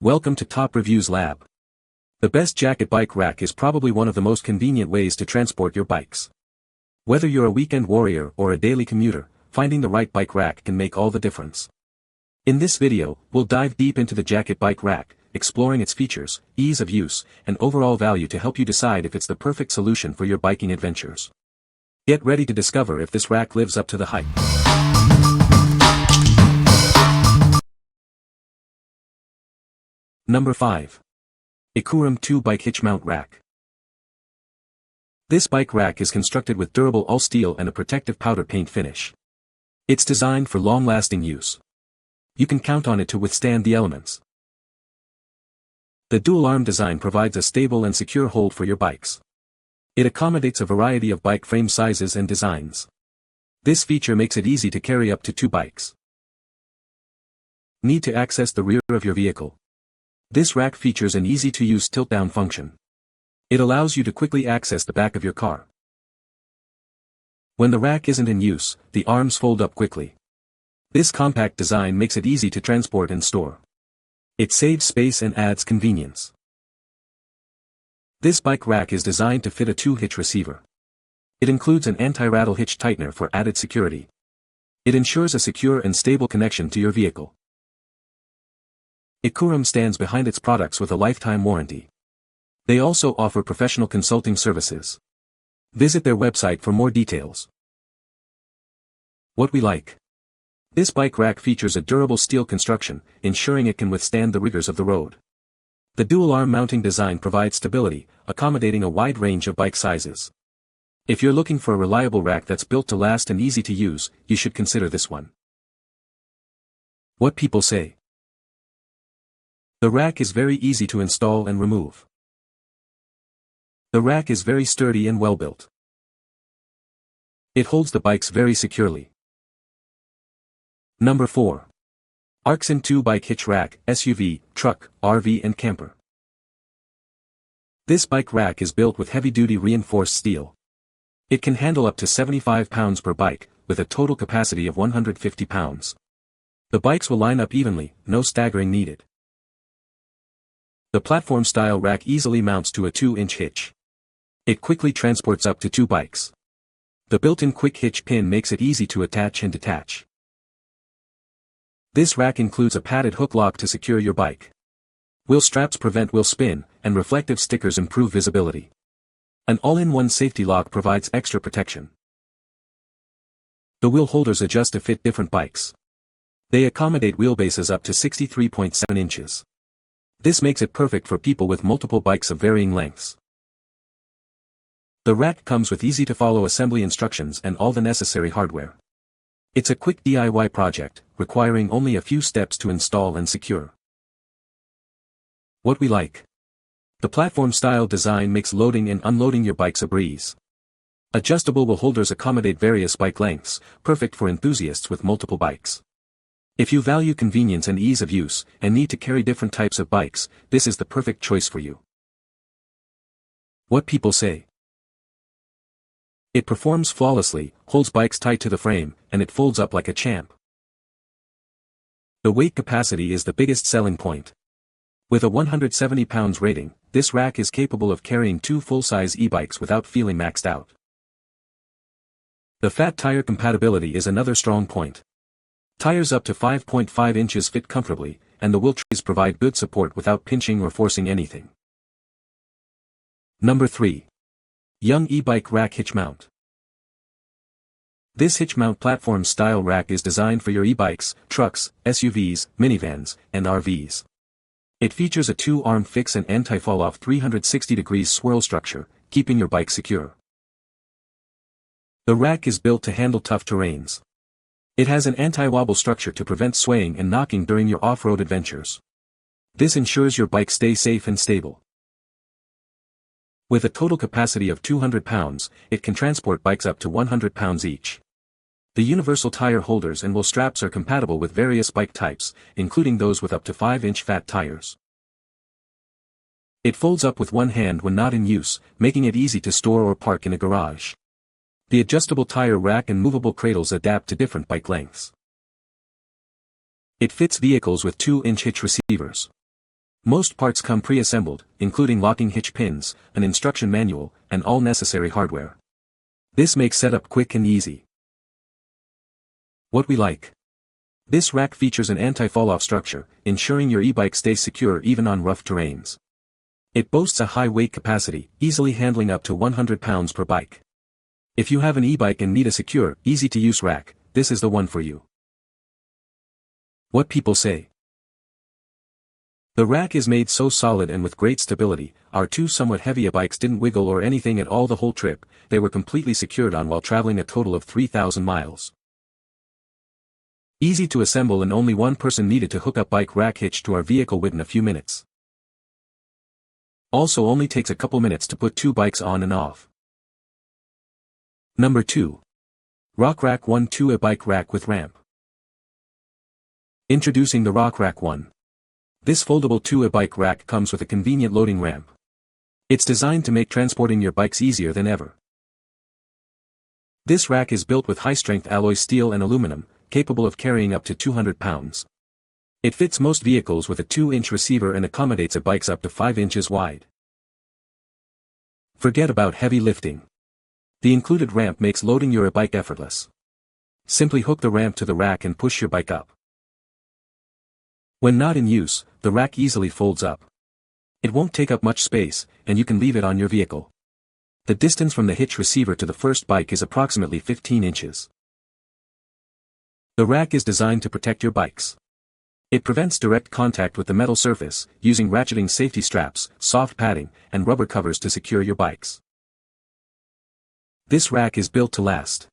Welcome to Top Reviews Lab. The best jacket bike rack is probably one of the most convenient ways to transport your bikes. Whether you're a weekend warrior or a daily commuter, finding the right bike rack can make all the difference. In this video, we'll dive deep into the jacket bike rack, exploring its features, ease of use, and overall value to help you decide if it's the perfect solution for your biking adventures. Get ready to discover if this rack lives up to the hype. Number 5. IKURAM 2 Bike Hitch Mount Rack. This bike rack is constructed with durable all-steel and a protective powder paint finish. It's designed for long-lasting use. You can count on it to withstand the elements. The dual-arm design provides a stable and secure hold for your bikes. It accommodates a variety of bike frame sizes and designs. This feature makes it easy to carry up to 2 bikes. Need to access the rear of your vehicle. This rack features an easy-to-use tilt-down function. It allows you to quickly access the back of your car. When the rack isn't in use, the arms fold up quickly. This compact design makes it easy to transport and store. It saves space and adds convenience. This bike rack is designed to fit a 2-hitch receiver. It includes an anti-rattle hitch tightener for added security. It ensures a secure and stable connection to your vehicle. IKURAM stands behind its products with a lifetime warranty. They also offer professional consulting services. Visit their website for more details. What we like. This bike rack features a durable steel construction, ensuring it can withstand the rigors of the road. The dual-arm mounting design provides stability, accommodating a wide range of bike sizes. If you're looking for a reliable rack that's built to last and easy to use, you should consider this one. What people say. The rack is very easy to install and remove. The rack is very sturdy and well built. It holds the bikes very securely. Number 4. Arksen 2 Bike Hitch Rack, SUV, Truck, RV and Camper. This bike rack is built with heavy-duty reinforced steel. It can handle up to 75 pounds per bike, with a total capacity of 150 pounds. The bikes will line up evenly, no staggering needed. The platform-style rack easily mounts to a 2-inch hitch. It quickly transports up to 2 bikes. The built-in quick hitch pin makes it easy to attach and detach. This rack includes a padded hook lock to secure your bike. Wheel straps prevent wheel spin, and reflective stickers improve visibility. An all-in-one safety lock provides extra protection. The wheel holders adjust to fit different bikes. They accommodate wheelbases up to 63.7 inches. This makes it perfect for people with multiple bikes of varying lengths. The rack comes with easy-to-follow assembly instructions and all the necessary hardware. It's a quick DIY project, requiring only a few steps to install and secure. What we like. The platform-style design makes loading and unloading your bikes a breeze. Adjustable wheel holders accommodate various bike lengths, perfect for enthusiasts with multiple bikes. If you value convenience and ease of use, and need to carry different types of bikes, this is the perfect choice for you. What people say. It performs flawlessly, holds bikes tight to the frame, and it folds up like a champ. The weight capacity is the biggest selling point. With a 170 pounds rating, this rack is capable of carrying 2 full-size e-bikes without feeling maxed out. The fat tire compatibility is another strong point. Tires up to 5.5 inches fit comfortably, and the wheel trees provide good support without pinching or forcing anything. Number 3. Young e-bike rack hitch mount. This hitch mount platform-style rack is designed for your e-bikes, trucks, SUVs, minivans, and RVs. It features a 2-arm fix and anti-fall-off 360-degree swirl structure, keeping your bike secure. The rack is built to handle tough terrains. It has an anti-wobble structure to prevent swaying and knocking during your off-road adventures. This ensures your bike stays safe and stable. With a total capacity of 200 pounds, it can transport bikes up to 100 pounds each. The universal tire holders and wheel straps are compatible with various bike types, including those with up to 5-inch fat tires. It folds up with one hand when not in use, making it easy to store or park in a garage. The adjustable tire rack and movable cradles adapt to different bike lengths. It fits vehicles with 2-inch hitch receivers. Most parts come pre-assembled, including locking hitch pins, an instruction manual, and all necessary hardware. This makes setup quick and easy. What we like. This rack features an anti-fall-off structure, ensuring your e-bike stays secure even on rough terrains. It boasts a high weight capacity, easily handling up to 100 pounds per bike. If you have an e-bike and need a secure, easy-to-use rack, this is the one for you. What people say. The rack is made so solid and with great stability, our two somewhat heavier bikes didn't wiggle or anything at all the whole trip, they were completely secured on while traveling a total of 3,000 miles. Easy to assemble and only one person needed to hook up bike rack hitch to our vehicle within a few minutes. Also only takes a couple minutes to put two bikes on and off. Number 2. RokRack One 2A Bike Rack with Ramp. Introducing the RokRack One. This foldable 2A bike rack comes with a convenient loading ramp. It's designed to make transporting your bikes easier than ever. This rack is built with high-strength alloy steel and aluminum, capable of carrying up to 200 pounds. It fits most vehicles with a 2-inch receiver and accommodates a bikes up to 5 inches wide. Forget about heavy lifting. The included ramp makes loading your bike effortless. Simply hook the ramp to the rack and push your bike up. When not in use, the rack easily folds up. It won't take up much space, and you can leave it on your vehicle. The distance from the hitch receiver to the first bike is approximately 15 inches. The rack is designed to protect your bikes. It prevents direct contact with the metal surface, using ratcheting safety straps, soft padding, and rubber covers to secure your bikes. This rack is built to last.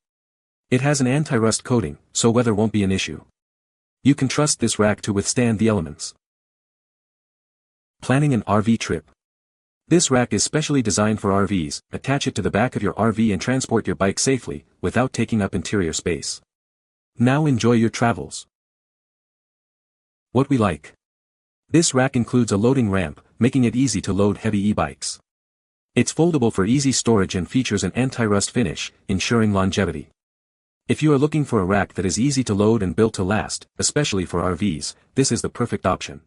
It has an anti-rust coating, so weather won't be an issue. You can trust this rack to withstand the elements. Planning an RV trip. This rack is specially designed for RVs. Attach it to the back of your RV and transport your bike safely, without taking up interior space. Now enjoy your travels. What we like. This rack includes a loading ramp, making it easy to load heavy e-bikes. It's foldable for easy storage and features an anti-rust finish, ensuring longevity. If you are looking for a rack that is easy to load and built to last, especially for RVs, this is the perfect option.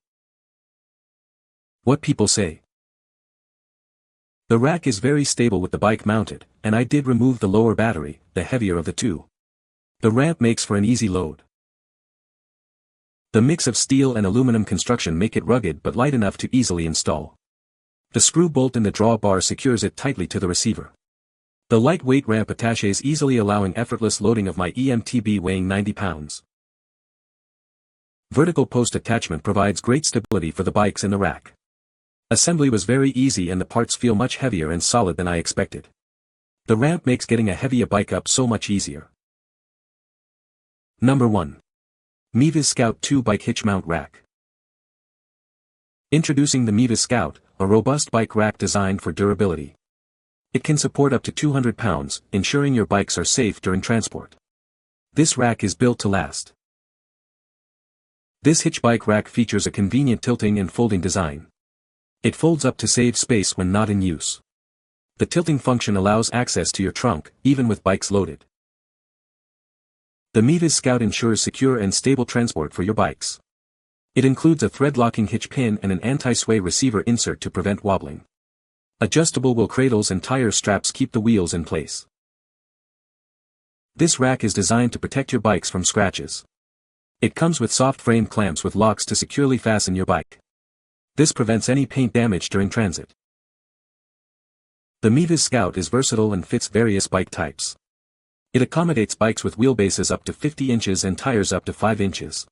What people say. The rack is very stable with the bike mounted, and I did remove the lower battery, the heavier of the two. The ramp makes for an easy load. The mix of steel and aluminum construction make it rugged but light enough to easily install. The screw bolt in the drawbar secures it tightly to the receiver. The lightweight ramp attaches easily allowing effortless loading of my EMTB weighing 90 pounds. Vertical post attachment provides great stability for the bikes in the rack. Assembly was very easy and the parts feel much heavier and solid than I expected. The ramp makes getting a heavier bike up so much easier. Number 1. MEEVIZ Scout 2 Bike Hitch Mount Rack. Introducing the MEEVIZ Scout, a robust bike rack designed for durability. It can support up to 200 pounds, ensuring your bikes are safe during transport. This rack is built to last. This hitch bike rack features a convenient tilting and folding design. It folds up to save space when not in use. The tilting function allows access to your trunk, even with bikes loaded. The MEEVIZ Scout ensures secure and stable transport for your bikes. It includes a thread-locking hitch pin and an anti-sway receiver insert to prevent wobbling. Adjustable wheel cradles and tire straps keep the wheels in place. This rack is designed to protect your bikes from scratches. It comes with soft frame clamps with locks to securely fasten your bike. This prevents any paint damage during transit. The MEEVIZ Scout is versatile and fits various bike types. It accommodates bikes with wheelbases up to 50 inches and tires up to 5 inches.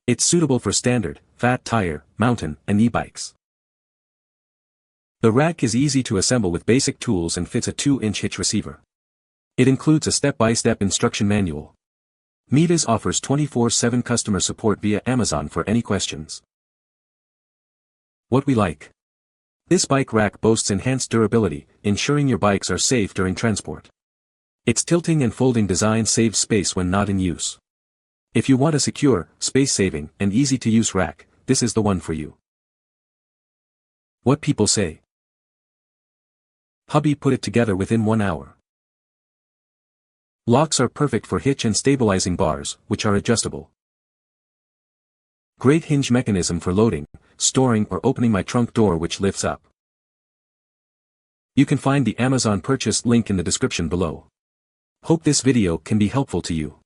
It's suitable for standard, fat tire, mountain, and e-bikes. The rack is easy to assemble with basic tools and fits a 2-inch hitch receiver. It includes a step-by-step instruction manual. MEEVIZ offers 24/7 customer support via Amazon for any questions. What we like. This bike rack boasts enhanced durability, ensuring your bikes are safe during transport. Its tilting and folding design saves space when not in use. If you want a secure, space-saving, and easy-to-use rack, this is the one for you. What people say. Hubby put it together within 1 hour. Locks are perfect for hitch and stabilizing bars, which are adjustable. Great hinge mechanism for loading, storing or opening my trunk door which lifts up. You can find the Amazon purchase link in the description below. Hope this video can be helpful to you.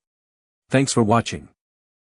Thanks for watching.